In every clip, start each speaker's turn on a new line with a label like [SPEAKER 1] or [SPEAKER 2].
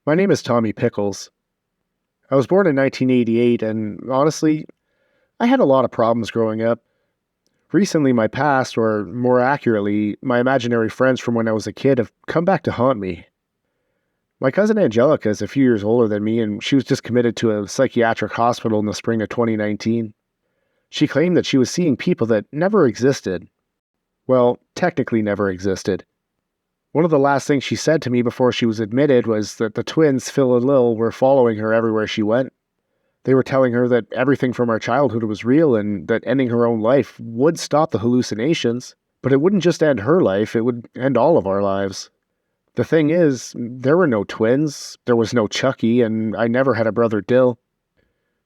[SPEAKER 1] My name is Tommy Pickles. I was born in 1988, and honestly, I had a lot of problems growing up. Recently, my past, or more accurately, my imaginary friends from when I was a kid, have come back to haunt me. My cousin Angelica is a few years older than me, and she was just committed to a psychiatric hospital in the spring of 2019. She claimed that she was seeing people that never existed. Well, technically never existed. One of the last things she said to me before she was admitted was that the twins, Phil and Lil, were following her everywhere she went. They were telling her that everything from our childhood was real and that ending her own life would stop the hallucinations, but it wouldn't just end her life, it would end all of our lives. The thing is, there were no twins, there was no Chucky, and I never had a brother Dill.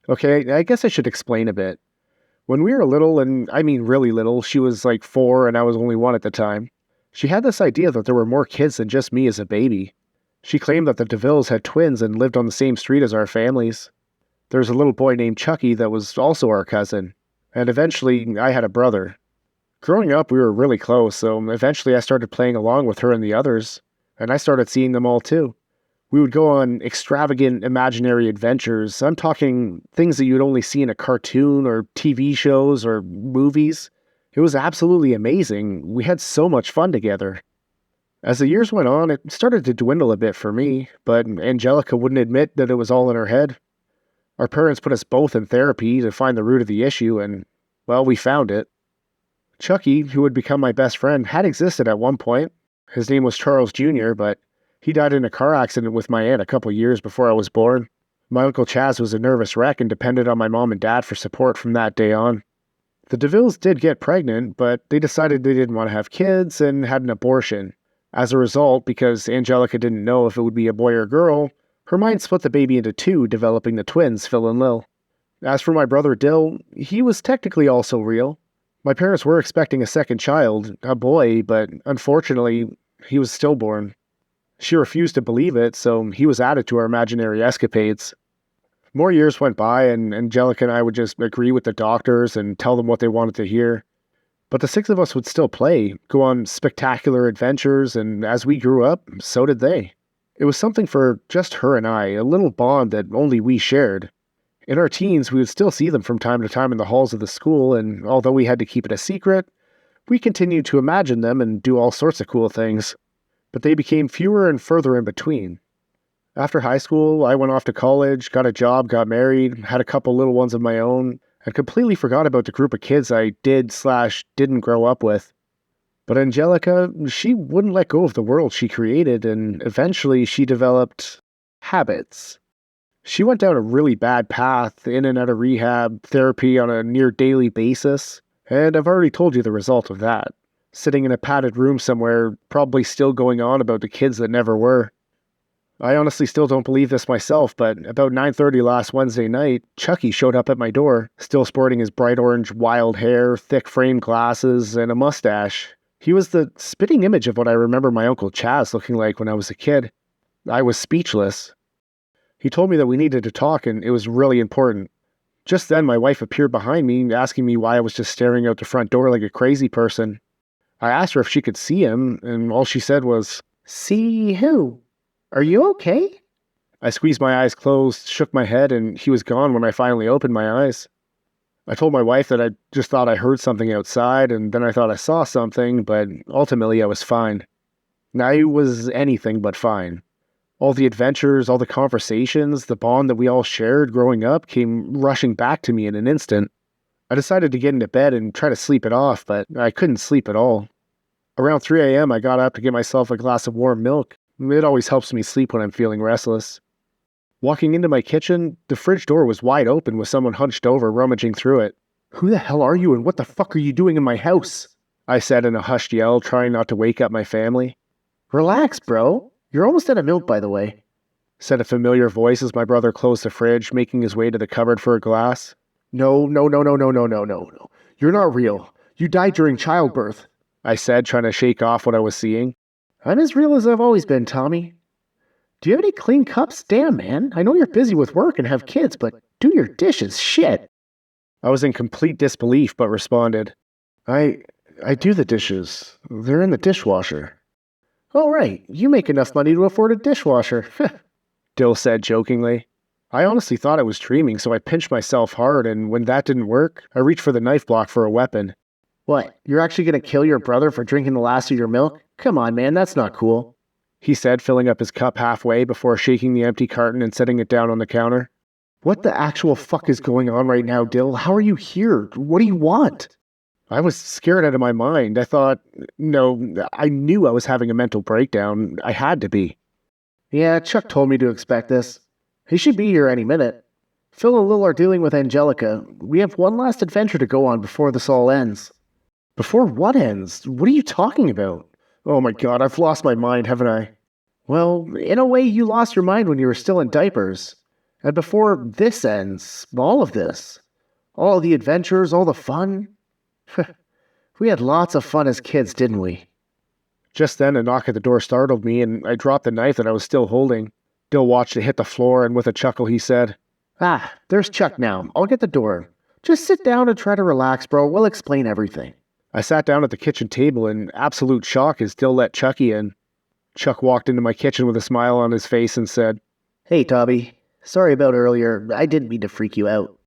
[SPEAKER 1] Okay, I guess I should explain a bit. When we were little, and I mean really little, she was like 4 and I was only 1 at the time, she had this idea that there were more kids than just me as a baby. She claimed that the DeVilles had twins and lived on the same street as our families. There was a little boy named Chucky that was also our cousin, and eventually I had a brother. Growing up, we were really close, so eventually I started playing along with her and the others, and I started seeing them all too. We would go on extravagant imaginary adventures. I'm talking things that you'd only see in a cartoon or TV shows or movies. It was absolutely amazing. We had so much fun together. As the years went on, it started to dwindle a bit for me, but Angelica wouldn't admit that it was all in her head. Our parents put us both in therapy to find the root of the issue, and, well, we found it. Chucky, who would become my best friend, had existed at one point. His name was Charles Jr., but he died in a car accident with my aunt a couple years before I was born. My Uncle Chaz was a nervous wreck and depended on my mom and dad for support from that day on. The DeVilles did get pregnant, but they decided they didn't want to have kids and had an abortion. As a result, because Angelica didn't know if it would be a boy or girl, her mind split the baby into two, developing the twins, Phil and Lil. As for my brother Dill, he was technically also real. My parents were expecting a second child, a boy, but unfortunately, he was stillborn. She refused to believe it, so he was added to our imaginary escapades. More years went by, and Angelica and I would just agree with the doctors and tell them what they wanted to hear. But the 6 of us would still play, go on spectacular adventures, and as we grew up, so did they. It was something for just her and I, a little bond that only we shared. In our teens, we would still see them from time to time in the halls of the school, and although we had to keep it a secret, we continued to imagine them and do all sorts of cool things. But they became fewer and further in between. After high school, I went off to college, got a job, got married, had a couple little ones of my own, and completely forgot about the group of kids I didn't grow up with. But Angelica, she wouldn't let go of the world she created, and eventually she developed habits. She went down a really bad path, in and out of rehab, therapy on a near daily basis, and I've already told you the result of that. Sitting in a padded room somewhere, probably still going on about the kids that never were. I honestly still don't believe this myself, but about 9:30 last Wednesday night, Chucky showed up at my door, still sporting his bright orange wild hair, thick framed glasses, and a mustache. He was the spitting image of what I remember my Uncle Chaz looking like when I was a kid. I was speechless. He told me that we needed to talk and it was really important. Just then, my wife appeared behind me, asking me why I was just staring out the front door like a crazy person. I asked her if she could see him, and all she said was, "See who? Are you okay?" I squeezed my eyes closed, shook my head, and he was gone when I finally opened my eyes. I told my wife that I just thought I heard something outside, and then I thought I saw something, but ultimately I was fine. I was anything but fine. All the adventures, all the conversations, the bond that we all shared growing up came rushing back to me in an instant. I decided to get into bed and try to sleep it off, but I couldn't sleep at all. Around 3 a.m., I got up to get myself a glass of warm milk. It always helps me sleep when I'm feeling restless. Walking into my kitchen, the fridge door was wide open with someone hunched over rummaging through it. "Who the hell are you and what the fuck are you doing in my house?" I said in a hushed yell, trying not to wake up my family. "Relax, bro. You're almost out of milk, by the way," said a familiar voice as my brother closed the fridge, making his way to the cupboard for a glass. No. You're not real. You died during childbirth," I said, trying to shake off what I was seeing. "I'm as real as I've always been, Tommy. Do you have any clean cups? Damn, man. I know you're busy with work and have kids, but do your dishes, shit." I was in complete disbelief, but responded, I do the dishes. They're in the dishwasher." "Oh, right. You make enough money to afford a dishwasher." Dill said jokingly. I honestly thought I was dreaming, so I pinched myself hard, and when that didn't work, I reached for the knife block for a weapon.
[SPEAKER 2] What, you're actually gonna kill your brother for drinking the last of your milk? Come on, man, that's not cool.
[SPEAKER 1] He said, filling up his cup halfway before shaking the empty carton and setting it down on the counter.
[SPEAKER 2] What the actual fuck is going on right now, Dill? How are you here? What do you want?
[SPEAKER 1] I was scared out of my mind. I knew I was having a mental breakdown. I had to be.
[SPEAKER 2] Yeah, Chuck told me to expect this. He should be here any minute. Phil and Lil are dealing with Angelica. We have one last adventure to go on before this all ends.
[SPEAKER 1] Before what ends? What are you talking about? Oh my god, I've lost my mind, haven't I?
[SPEAKER 2] Well, in a way, you lost your mind when you were still in diapers. And before this ends, all of this, all the adventures, all the fun. We had lots of fun as kids, didn't we?
[SPEAKER 1] Just then, a knock at the door startled me, and I dropped the knife that I was still holding. Dill watched it hit the floor, and with a chuckle, he said,
[SPEAKER 2] Ah, there's Chuck now. I'll get the door. Just sit down and try to relax, bro. We'll explain everything.
[SPEAKER 1] I sat down at the kitchen table in absolute shock as Dill let Chucky in. Chuck walked into my kitchen with a smile on his face and said,
[SPEAKER 2] Hey, Toby. Sorry about earlier. I didn't mean to freak you out.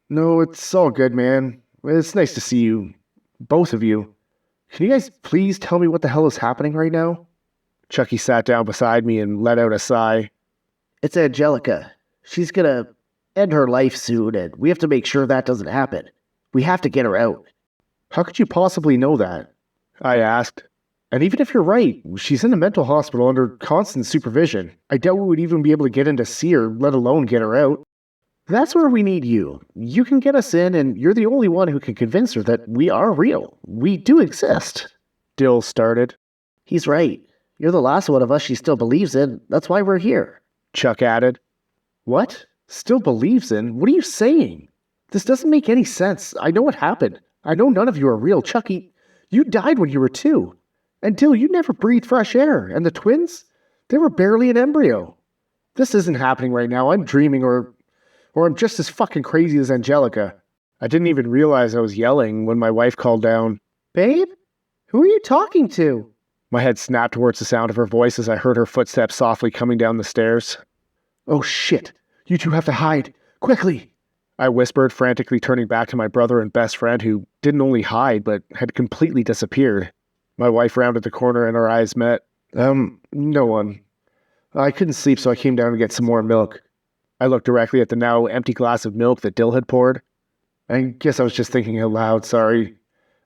[SPEAKER 1] No, it's all good, man. It's nice to see you. Both of you. Can you guys please tell me what the hell is happening right now? Chucky sat down beside me and let out a sigh.
[SPEAKER 2] It's Angelica. She's gonna end her life soon, and we have to make sure that doesn't happen. We have to get her out.
[SPEAKER 1] How could you possibly know that? I asked. And even if you're right, she's in a mental hospital under constant supervision. I doubt we would even be able to get in to see her, let alone get her out.
[SPEAKER 2] That's where we need you. You can get us in, and you're the only one who can convince her that we are real. We do exist.
[SPEAKER 1] Dill started.
[SPEAKER 2] He's right. You're the last one of us she still believes in. That's why we're here.
[SPEAKER 1] Chuck added. What? Still believes in? What are you saying? This doesn't make any sense. I know what happened. I know none of you are real. Chucky, you died when you were 2. And Dill, you never breathed fresh air. And the twins? They were barely an embryo. This isn't happening right now. I'm dreaming or I'm just as fucking crazy as Angelica. I didn't even realize I was yelling when my wife called down,
[SPEAKER 2] Babe? Who are you talking to?
[SPEAKER 1] My head snapped towards the sound of her voice as I heard her footsteps softly coming down the stairs. Oh shit, you two have to hide, quickly, I whispered, frantically turning back to my brother and best friend who didn't only hide but had completely disappeared. My wife rounded the corner and our eyes met. No one. I couldn't sleep, so I came down to get some more milk. I looked directly at the now empty glass of milk that Dill had poured. I guess I was just thinking out loud, sorry.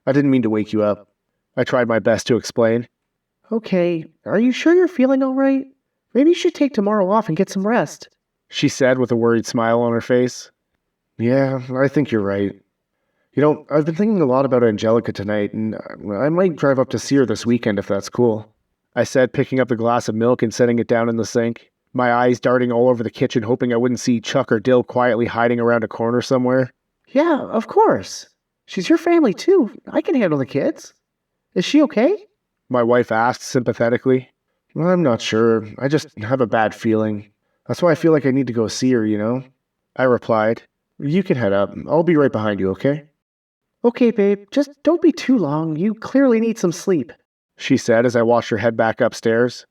[SPEAKER 1] I didn't mean to wake you up. I tried my best to explain.
[SPEAKER 2] Okay, are you sure you're feeling all right? Maybe you should take tomorrow off and get some rest,
[SPEAKER 1] she said with a worried smile on her face. Yeah, I think you're right. You know, I've been thinking a lot about Angelica tonight, and I might drive up to see her this weekend if that's cool, I said, picking up the glass of milk and setting it down in the sink, my eyes darting all over the kitchen, hoping I wouldn't see Chuck or Dill quietly hiding around a corner somewhere.
[SPEAKER 2] Yeah, of course. She's your family too. I can handle the kids. Is she okay?
[SPEAKER 1] My wife asked sympathetically. I'm not sure. I just have a bad feeling. That's why I feel like I need to go see her, you know? I replied. You can head up. I'll be right behind you, okay?
[SPEAKER 2] Okay, babe. Just don't be too long. You clearly need some sleep,
[SPEAKER 1] she said as I watched her head back upstairs.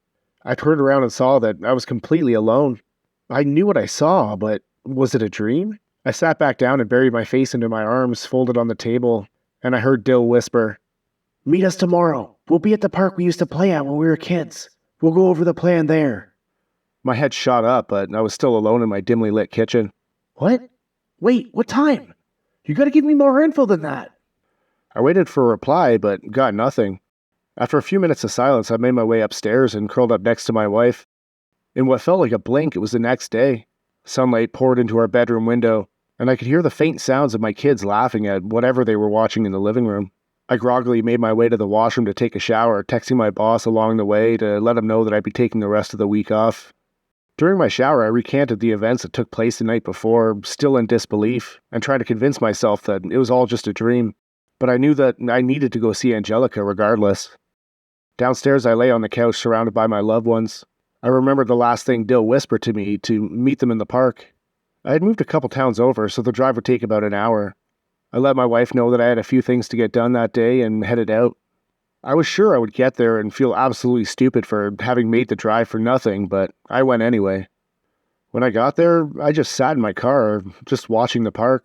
[SPEAKER 1] I turned around and saw that I was completely alone. I knew what I saw, but was it a dream? I sat back down and buried my face into my arms folded on the table, and I heard Dill whisper,
[SPEAKER 2] Meet us tomorrow. We'll be at the park we used to play at when we were kids. We'll go over the plan there.
[SPEAKER 1] My head shot up, but I was still alone in my dimly lit kitchen.
[SPEAKER 2] What? Wait, what time? You gotta give me more info than that.
[SPEAKER 1] I waited for a reply, but got nothing. After a few minutes of silence, I made my way upstairs and curled up next to my wife. In what felt like a blink, it was the next day. Sunlight poured into our bedroom window, and I could hear the faint sounds of my kids laughing at whatever they were watching in the living room. I groggily made my way to the washroom to take a shower, texting my boss along the way to let him know that I'd be taking the rest of the week off. During my shower, I recanted the events that took place the night before, still in disbelief, and tried to convince myself that it was all just a dream. But I knew that I needed to go see Angelica regardless. Downstairs, I lay on the couch surrounded by my loved ones. I remembered the last thing Dill whispered to me, to meet them in the park. I had moved a couple towns over, so the drive would take about an hour. I let my wife know that I had a few things to get done that day and headed out. I was sure I would get there and feel absolutely stupid for having made the drive for nothing, but I went anyway. When I got there, I just sat in my car, just watching the park.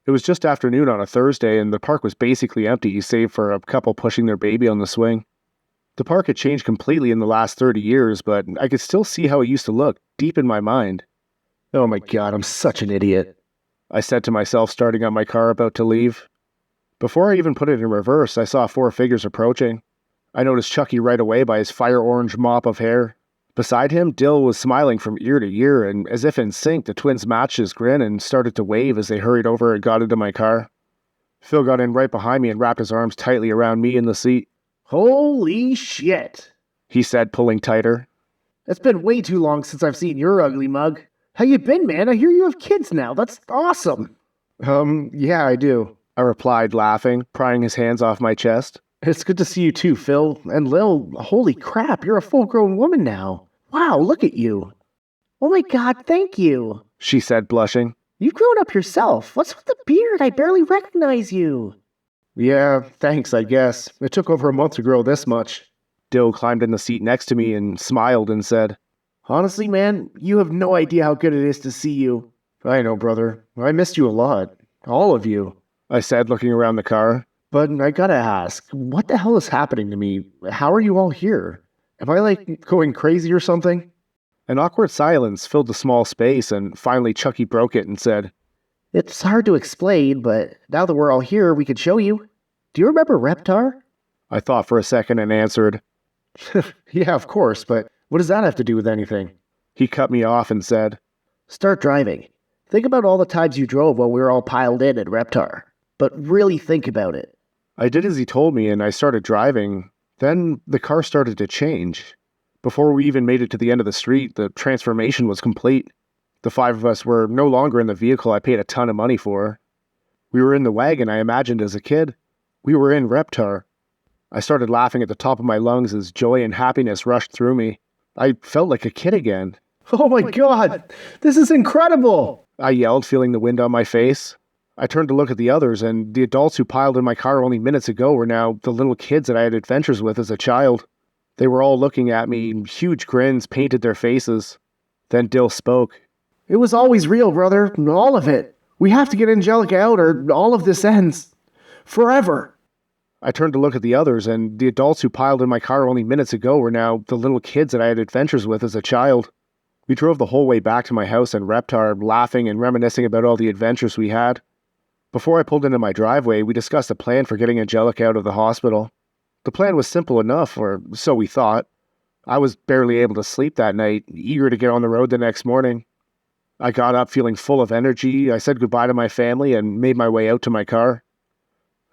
[SPEAKER 1] It was just afternoon on a Thursday, and the park was basically empty, save for a couple pushing their baby on the swing. The park had changed completely in the last 30 years, but I could still see how it used to look, deep in my mind.
[SPEAKER 2] Oh my god, I'm such an idiot.
[SPEAKER 1] I said to myself, starting up my car about to leave. Before I even put it in reverse, I saw 4 figures approaching. I noticed Chucky right away by his fire-orange mop of hair. Beside him, Dill was smiling from ear to ear, and as if in sync, the twins matched his grin and started to wave as they hurried over and got into my car. Phil got in right behind me and wrapped his arms tightly around me in the seat.
[SPEAKER 2] Holy shit,
[SPEAKER 1] He said, pulling tighter.
[SPEAKER 2] it's been way too long since I've seen your ugly mug. How you been, man? I hear you have kids now. That's awesome.
[SPEAKER 1] Yeah, I do, I replied, laughing, prying his hands off my chest.
[SPEAKER 2] It's good to see you too, Phil. And Lil, holy crap, you're a full-grown woman now. Wow, look at you. Oh my god, thank you.
[SPEAKER 1] She said, blushing.
[SPEAKER 2] You've grown up yourself. What's with the beard? I barely recognize you.
[SPEAKER 1] Yeah, thanks, I guess. It took over a month to grow this much. Dill climbed in the seat next to me and smiled and said,
[SPEAKER 2] Honestly, man, you have no idea how good it is to see you.
[SPEAKER 1] I know, brother. I missed you a lot. All of you, I said, looking around the car.
[SPEAKER 2] But I gotta ask, what the hell is happening to me? How are you all here?
[SPEAKER 1] Am I, going crazy or something? An awkward silence filled the small space, and finally Chucky broke it and said,
[SPEAKER 2] It's hard to explain, but now that we're all here, we can show you. Do you remember Reptar?
[SPEAKER 1] I thought for a second and answered, Yeah, of course, but what does that have to do with anything? He cut me off and said,
[SPEAKER 2] Start driving. Think about all the times you drove while we were all piled in at Reptar. But really think about it.
[SPEAKER 1] I did as he told me, and I started driving. Then the car started to change. Before we even made it to the end of the street, the transformation was complete. The 5 of us were no longer in the vehicle I paid a ton of money for. We were in the wagon I imagined as a kid. We were in Reptar. I started laughing at the top of my lungs as joy and happiness rushed through me. I felt like a kid again.
[SPEAKER 2] Oh my god! This is incredible!
[SPEAKER 1] I yelled, feeling the wind on my face. I turned to look at the others, and the adults who piled in my car only minutes ago were now the little kids that I had adventures with as a child. They were all looking at me, huge grins painted their faces. Then Dill spoke.
[SPEAKER 2] It was always real, brother. All of it. We have to get Angelica out or all of this ends. Forever.
[SPEAKER 1] I turned to look at the others, and the adults who piled in my car only minutes ago were now the little kids that I had adventures with as a child. We drove the whole way back to my house in Reptar, laughing and reminiscing about all the adventures we had. Before I pulled into my driveway, we discussed a plan for getting Angelica out of the hospital. The plan was simple enough, or so we thought. I was barely able to sleep that night, eager to get on the road the next morning. I got up feeling full of energy, I said goodbye to my family, and made my way out to my car.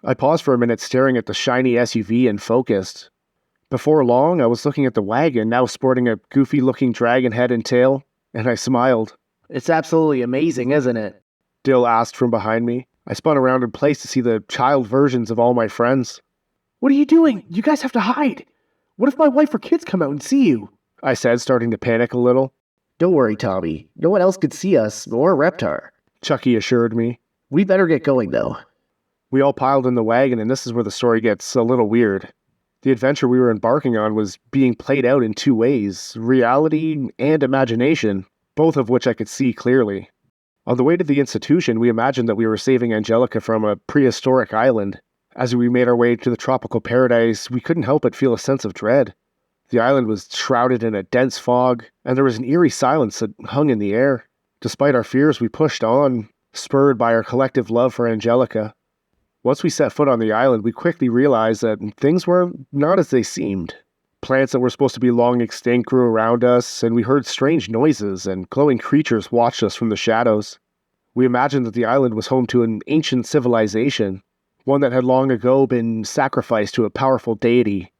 [SPEAKER 1] I paused for a minute staring at the shiny SUV and focused. Before long, I was looking at the wagon, now sporting a goofy-looking dragon head and tail, and I smiled.
[SPEAKER 2] It's absolutely amazing, isn't it?
[SPEAKER 1] Dill asked from behind me. I spun around in place to see the child versions of all my friends.
[SPEAKER 2] What are you doing? You guys have to hide. What if my wife or kids come out and see you?
[SPEAKER 1] I said, starting to panic a little.
[SPEAKER 2] Don't worry, Tommy. No one else could see us, or Reptar.
[SPEAKER 1] Chucky assured me.
[SPEAKER 2] We better get going, though.
[SPEAKER 1] We all piled in the wagon, and this is where the story gets a little weird. The adventure we were embarking on was being played out in 2 ways, reality and imagination, both of which I could see clearly. On the way to the institution, we imagined that we were saving Angelica from a prehistoric island. As we made our way to the tropical paradise, we couldn't help but feel a sense of dread. The island was shrouded in a dense fog, and there was an eerie silence that hung in the air. Despite our fears, we pushed on, spurred by our collective love for Angelica. Once we set foot on the island, we quickly realized that things were not as they seemed. Plants that were supposed to be long extinct grew around us, and we heard strange noises, and glowing creatures watched us from the shadows. We imagined that the island was home to an ancient civilization, one that had long ago been sacrificed to a powerful deity.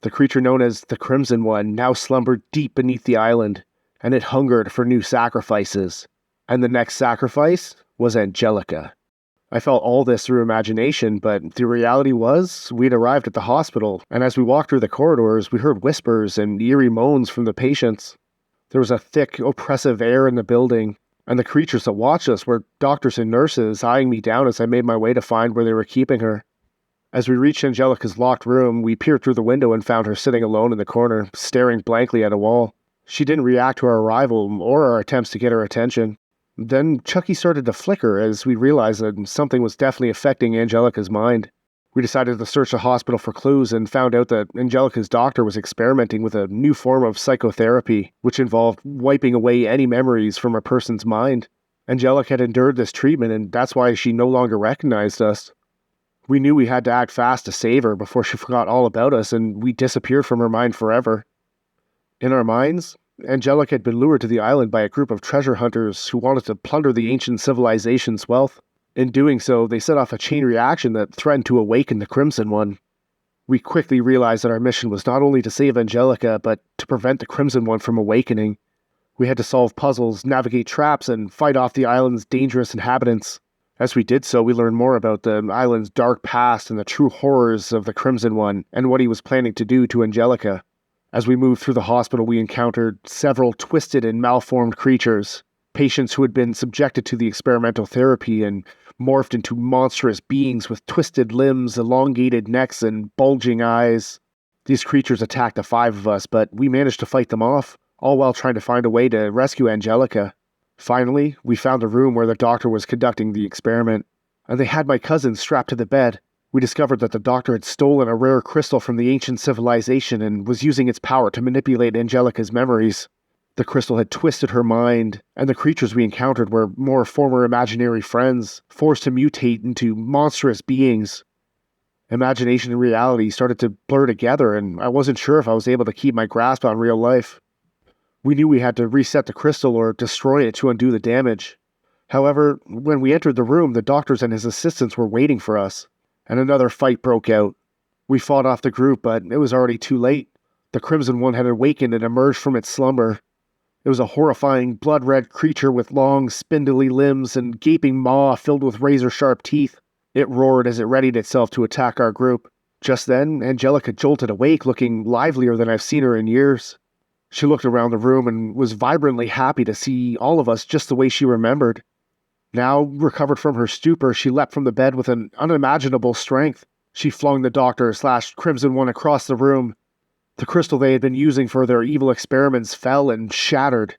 [SPEAKER 1] The creature known as the Crimson One now slumbered deep beneath the island, and it hungered for new sacrifices. And the next sacrifice was Angelica. I felt all this through imagination, but the reality was we'd arrived at the hospital, and as we walked through the corridors, we heard whispers and eerie moans from the patients. There was a thick, oppressive air in the building, and the creatures that watched us were doctors and nurses eyeing me down as I made my way to find where they were keeping her. As we reached Angelica's locked room, we peered through the window and found her sitting alone in the corner, staring blankly at a wall. She didn't react to our arrival or our attempts to get her attention. Then Chucky started to flicker as we realized that something was definitely affecting Angelica's mind. We decided to search the hospital for clues and found out that Angelica's doctor was experimenting with a new form of psychotherapy, which involved wiping away any memories from a person's mind. Angelica had endured this treatment, and that's why she no longer recognized us. We knew we had to act fast to save her before she forgot all about us and we disappeared from her mind forever. In our minds, Angelica had been lured to the island by a group of treasure hunters who wanted to plunder the ancient civilization's wealth. In doing so, they set off a chain reaction that threatened to awaken the Crimson One. We quickly realized that our mission was not only to save Angelica, but to prevent the Crimson One from awakening. We had to solve puzzles, navigate traps, and fight off the island's dangerous inhabitants. As we did so, we learned more about the island's dark past and the true horrors of the Crimson One and what he was planning to do to Angelica. As we moved through the hospital, we encountered several twisted and malformed creatures, patients who had been subjected to the experimental therapy and morphed into monstrous beings with twisted limbs, elongated necks, and bulging eyes. These creatures attacked the 5 of us, but we managed to fight them off, all while trying to find a way to rescue Angelica. Finally, we found a room where the doctor was conducting the experiment, and they had my cousin strapped to the bed. We discovered that the doctor had stolen a rare crystal from the ancient civilization and was using its power to manipulate Angelica's memories. The crystal had twisted her mind, and the creatures we encountered were more former imaginary friends, forced to mutate into monstrous beings. Imagination and reality started to blur together, and I wasn't sure if I was able to keep my grasp on real life. We knew we had to reset the crystal or destroy it to undo the damage. However, when we entered the room, the doctors and his assistants were waiting for us, and another fight broke out. We fought off the group, but it was already too late. The Crimson One had awakened and emerged from its slumber. It was a horrifying, blood-red creature with long, spindly limbs and gaping maw filled with razor-sharp teeth. It roared as it readied itself to attack our group. Just then, Angelica jolted awake, looking livelier than I've seen her in years. She looked around the room and was vibrantly happy to see all of us just the way she remembered. Now, recovered from her stupor, she leapt from the bed with an unimaginable strength. She flung the doctor/Crimson One across the room. The crystal they had been using for their evil experiments fell and shattered.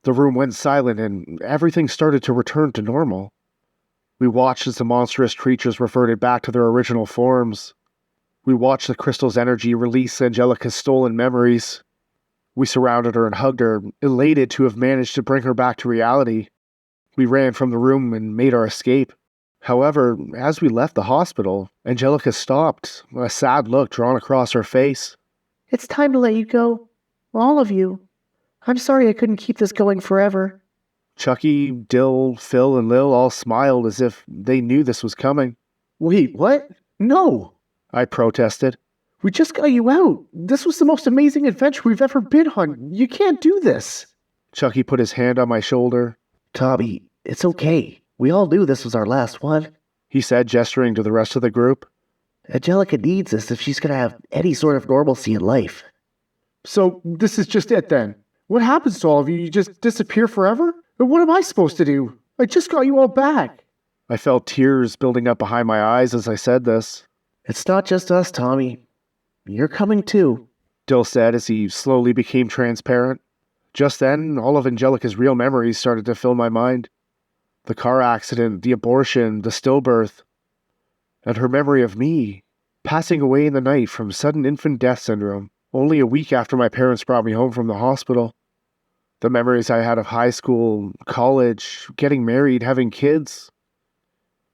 [SPEAKER 1] The room went silent and everything started to return to normal. We watched as the monstrous creatures reverted back to their original forms. We watched the crystal's energy release Angelica's stolen memories. We surrounded her and hugged her, elated to have managed to bring her back to reality. We ran from the room and made our escape. However, as we left the hospital, Angelica stopped, a sad look drawn across her face.
[SPEAKER 2] It's time to let you go. All of you. I'm sorry I couldn't keep this going forever.
[SPEAKER 1] Chucky, Dill, Phil, and Lil all smiled as if they knew this was coming.
[SPEAKER 2] Wait, what? No!
[SPEAKER 1] I protested.
[SPEAKER 2] We just got you out. This was the most amazing adventure we've ever been on. You can't do this.
[SPEAKER 1] Chucky put his hand on my shoulder.
[SPEAKER 2] Tommy, it's okay. We all knew this was our last one,
[SPEAKER 1] he said, gesturing to the rest of the group.
[SPEAKER 2] Angelica needs this if she's going to have any sort of normalcy in life.
[SPEAKER 1] So this is just it then? What happens to all of you? You just disappear forever? But what am I supposed to do? I just got you all back. I felt tears building up behind my eyes as I said this.
[SPEAKER 2] It's not just us, Tommy. You're coming too,
[SPEAKER 1] Dill said as he slowly became transparent. Just then, all of Angelica's real memories started to fill my mind. The car accident, the abortion, the stillbirth, and her memory of me, passing away in the night from sudden infant death syndrome, only a week after my parents brought me home from the hospital. The memories I had of high school, college, getting married, having kids,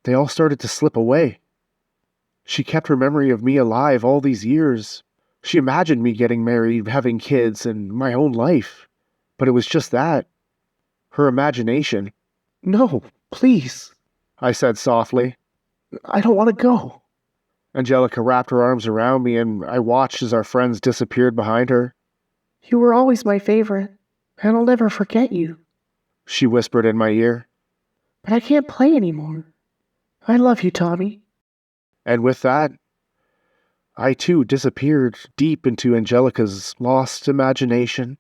[SPEAKER 1] they all started to slip away. She kept her memory of me alive all these years. She imagined me getting married, having kids, and my own life. But it was just that. Her imagination.
[SPEAKER 2] No, please,
[SPEAKER 1] I said softly.
[SPEAKER 2] I don't want to go.
[SPEAKER 1] Angelica wrapped her arms around me, and I watched as our friends disappeared behind her.
[SPEAKER 2] You were always my favorite, and I'll never forget you,
[SPEAKER 1] she whispered in my ear.
[SPEAKER 2] But I can't play anymore. I love you, Tommy.
[SPEAKER 1] And with that, I too disappeared deep into Angelica's lost imagination.